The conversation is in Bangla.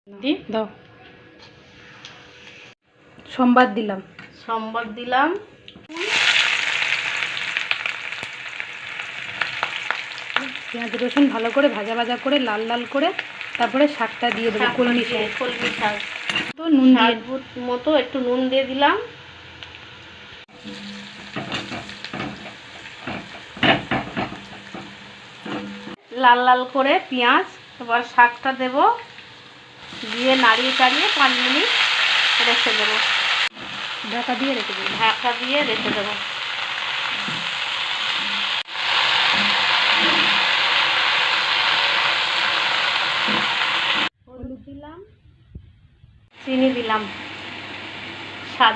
দি দাও। সোমবার দিলাম পেঁয়াজ রসুন ভালো করে ভাজা ভাজা করে লাল লাল করে তারপরে শাকটা দিয়ে দেবো। কলমি শাক তো নুন দিয়ে মতো একটু নুন দিয়ে দিলাম। লাল লাল করে পেঁয়াজ, এবার শাকটা দেব, দিয়ে নাড়িয়ে চাড়িয়ে 5 মিনিট রেখে দেবো। ঢাকা দিয়ে রেখে দেবো। হলুদ দিলাম, চিনি দিলাম, স্বাদ